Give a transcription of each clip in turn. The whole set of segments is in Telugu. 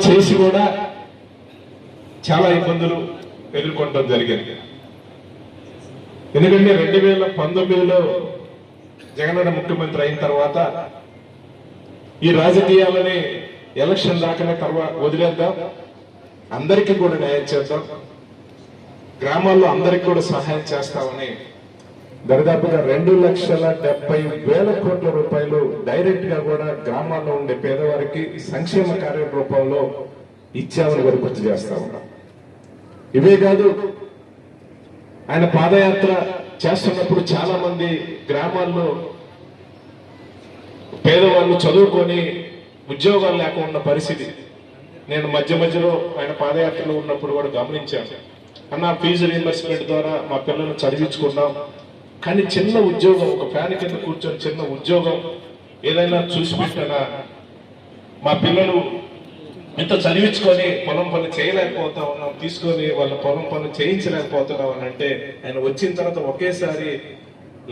చేసి కూడా చాలా ఇబ్బందులు ఎదుర్కొనడం జరిగింది. ఎందుకంటే 2019లో జగనన్న ముఖ్యమంత్రి అయిన తర్వాత ఈ రాజకీయాలని ఎలక్షన్ దాకానే తర్వాత వదిలేద్దాం, అందరికీ కూడా న్యాయం చేద్దాం, గ్రామాల్లో అందరికీ కూడా సహాయం చేస్తామని దరిదాపుగా 2,70,000 కోట్ల రూపాయలు డైరెక్ట్ గా కూడా గ్రామాల్లో ఉండే పేదవారికి సంక్షేమ కార్య రూపంలో ఇచ్చామని కూడా గుర్తు చేస్తా ఉన్నాం. ఇవే కాదు, ఆయన పాదయాత్ర చేస్తున్నప్పుడు చాలా మంది గ్రామాల్లో పేదవాళ్ళు చదువుకొని ఉద్యోగాలు లేకుండా ఉన్న పరిస్థితి నేను మధ్యలో ఆయన పాదయాత్రలో ఉన్నప్పుడు కూడా గమనించాను. అన్న ఫీజు రీయింబర్స్మెంట్ ద్వారా మా పిల్లల్ని చదివించుకున్నాం, కానీ చిన్న ఉద్యోగం, ఒక ఫ్యాన్ కింద కూర్చొని చిన్న ఉద్యోగం ఏదైనా చూసి పెట్టానా, మా పిల్లలు ఇంత చదివించుకొని పొలం పనులు చేయలేకపోతా ఉన్నాం, తీసుకొని వాళ్ళ పొలం పనులు చేయించలేకపోతున్నాం అని అంటే ఆయన వచ్చిన తర్వాత ఒకేసారి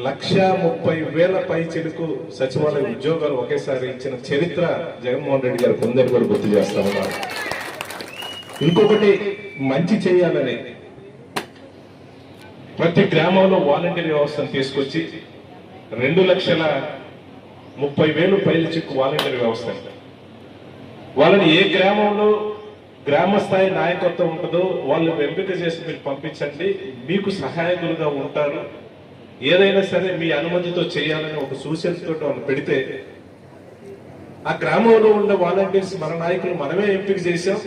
1,30,000 పై చెరుకు సచివాలయ ఉద్యోగాలు ఒకేసారి ఇచ్చిన చరిత్ర జగన్మోహన్ రెడ్డి గారు కొందరు కూడా గుర్తు చేస్తా ఉన్నారు. ఇంకొకటి మంచి చేయాలని ప్రతి గ్రామంలో వాలంటీర్ వ్యవస్థను తీసుకొచ్చి 2,30,000 పైల చిక్కు వాలంటీర్ వ్యవస్థ. వాళ్ళని ఏ గ్రామంలో గ్రామ స్థాయి నాయకత్వం ఉంటుందో వాళ్ళు ఎంపిక చేసి మీరు పంపించండి, మీకు సహాయకులుగా ఉంటారు, ఏదైనా సరే మీ అనుమతితో చేయాలని ఒక సూచనతో వాళ్ళు పెడితే ఆ గ్రామంలో ఉన్న వాలంటీర్స్ మన నాయకులు మనమే ఎంపిక చేశాం,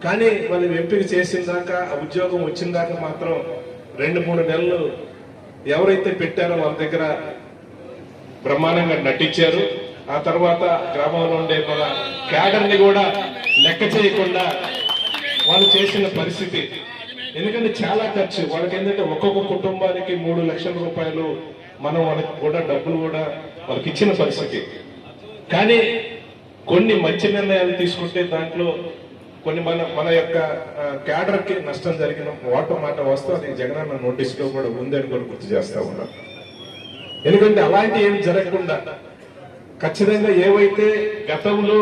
కానీ వాళ్ళు ఎంపిక చేసిన దాకా ఆ ఉద్యోగం వచ్చిన దాకా మాత్రం 2-3 నెలలు ఎవరైతే పెట్టారో వాళ్ళ దగ్గర బ్రహ్మాండంగా నటించారు. ఆ తర్వాత గ్రామంలో ఉండే మన క్యాడర్ని కూడా లెక్క చేయకుండా వాళ్ళు చేసిన పరిస్థితి. ఎందుకంటే చాలా ఖర్చు వాళ్ళకి, ఏంటంటే ఒక్కొక్క కుటుంబానికి 3 లక్షల రూపాయలు మనం వాళ్ళకి కూడా డబ్బులు కూడా వాళ్ళకి ఇచ్చిన పరిస్థితి. కానీ కొన్ని మంచి నిర్ణయాలు తీసుకుంటే దాంట్లో కొన్ని మన యొక్క క్యాడర్ కి నష్టం జరిగిన మాట వస్తే అది జగనన్న నోటీస్ లో కూడా ఉందని కూడా గుర్తు చేస్తా ఉన్నాం. ఎందుకంటే అలాంటి ఏం జరగకుండా ఖచ్చితంగా ఏవైతే గతంలో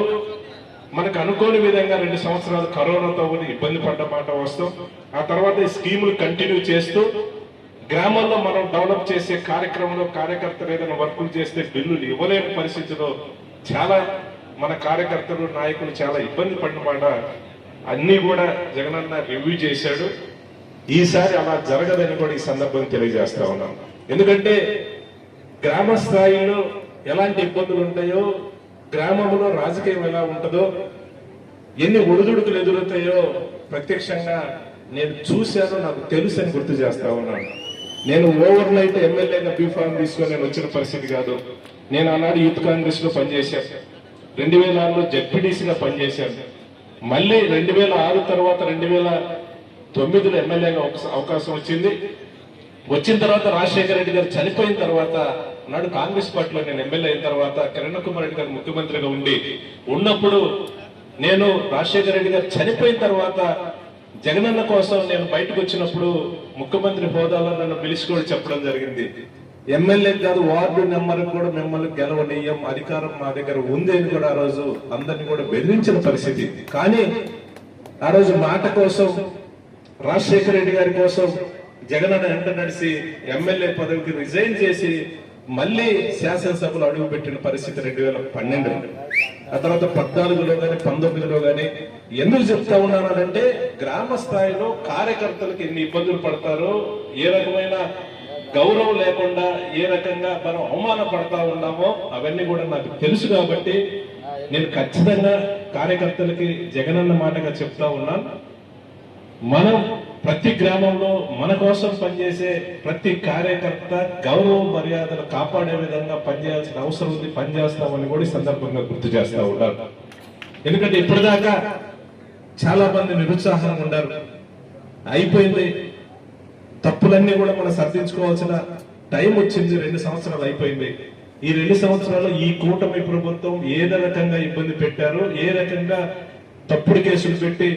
మనకు అనుకోని విధంగా 2 సంవత్సరాలు కరోనాతో ఇబ్బంది పడ్డ మాట వస్తాం, ఆ తర్వాత ఈ స్కీములు కంటిన్యూ చేస్తూ గ్రామాల్లో మనం డెవలప్ చేసే కార్యక్రమంలో కార్యకర్తలు ఏదైనా వర్కులు చేస్తే బిల్లులు ఇవ్వలేని పరిస్థితిలో చాలా మన కార్యకర్తలు నాయకులు చాలా ఇబ్బంది పడిన మాట అన్ని కూడా జగనన్న రివ్యూ చేశాడు. ఈసారి అలా జరగదని కూడా ఈ సందర్భంగా తెలియజేస్తా ఉన్నాం. ఎందుకంటే గ్రామ స్థాయిలో ఎలాంటి ఇబ్బందులు ఉంటాయో, గ్రామంలో రాజకీయం ఎలా ఉంటుందో, ఎన్ని ఒడిదుడుకులు ఎదురవుతాయో ప్రత్యక్షంగా నేను చూశాను, నాకు తెలుసు అని గుర్తు చేస్తా ఉన్నాను. నేను ఓవర్ నైట్ ఎమ్మెల్యేగా బీఫామ్ తీసుకొని నేను వచ్చిన పరిస్థితి కాదు. నేను ఆనాడు యూత్ కాంగ్రెస్ లో పనిచేశాను, 2006లో జెడ్పీటీసీగా పనిచేశాను, మళ్ళీ 2006 తర్వాత 2009లో ఎమ్మెల్యేగా అవకాశం వచ్చింది. వచ్చిన తర్వాత రాజశేఖర రెడ్డి గారు చనిపోయిన తర్వాత నాడు కాంగ్రెస్ పార్టీలో నేను ఎమ్మెల్యే అయిన తర్వాత కిరణ్ కుమార్ రెడ్డి గారు ముఖ్యమంత్రిగా ఉన్నప్పుడు నేను రాజశేఖర రెడ్డి గారు చనిపోయిన తర్వాత జగనన్న కోసం నేను బయటకు వచ్చినప్పుడు ముఖ్యమంత్రి హోదాలో నన్ను పిలిచి కూడా చెప్పడం జరిగింది, ఎమ్మెల్యే కాదు వార్డు నెంబర్ కూడా మిమ్మల్ని గెలవనీయం, అధికారం మా దగ్గర ఉంది అని కూడా ఆ రోజు అందరినీ కూడా బెదిరించిన పరిస్థితి. కానీ ఆ రోజు మాట కోసం రాజశేఖర రెడ్డి గారి కోసం జగనన్న వెంట నడిచి ఎమ్మెల్యే పదవికి రిజైన్ చేసి మళ్ళీ శాసనసభలో అడుగు పెట్టిన పరిస్థితి 2012. ఆ తర్వాత 14లో కానీ 19లో కానీ. ఎందుకు చెప్తా ఉన్నానంటే గ్రామ స్థాయిలో కార్యకర్తలకు ఎన్ని ఇబ్బందులు పడతారో, ఏ రకమైన గౌరవం లేకుండా ఏ రకంగా మనం అవమాన పడతా ఉన్నామో అవన్నీ కూడా నాకు తెలుసు. కాబట్టి నేను ఖచ్చితంగా కార్యకర్తలకి జగనన్న మాటగా చెప్తా ఉన్నాను, మనం ప్రతి గ్రామంలో మన కోసం పనిచేసే ప్రతి కార్యకర్త గౌరవ మర్యాదలు కాపాడే విధంగా పనిచేయాల్సిన అవసరం ఉంది, పనిచేస్తామని కూడా ఈ సందర్భంగా గుర్తు చేస్తా ఉన్నారు. ఎందుకంటే ఇప్పటిదాకా చాలా మంది నిరుత్సాహంగా ఉన్నారు, అయిపోయింది, తప్పులన్నీ కూడా మనం సర్దించుకోవాల్సిన టైం వచ్చింది, 2 సంవత్సరాలు అయిపోయింది. ఈ 2 సంవత్సరాలు ఈ కూటమి ప్రభుత్వం ఏ రకంగా ఇబ్బంది పెట్టారో, ఏ రకంగా తప్పుడు కేసులు పెట్టి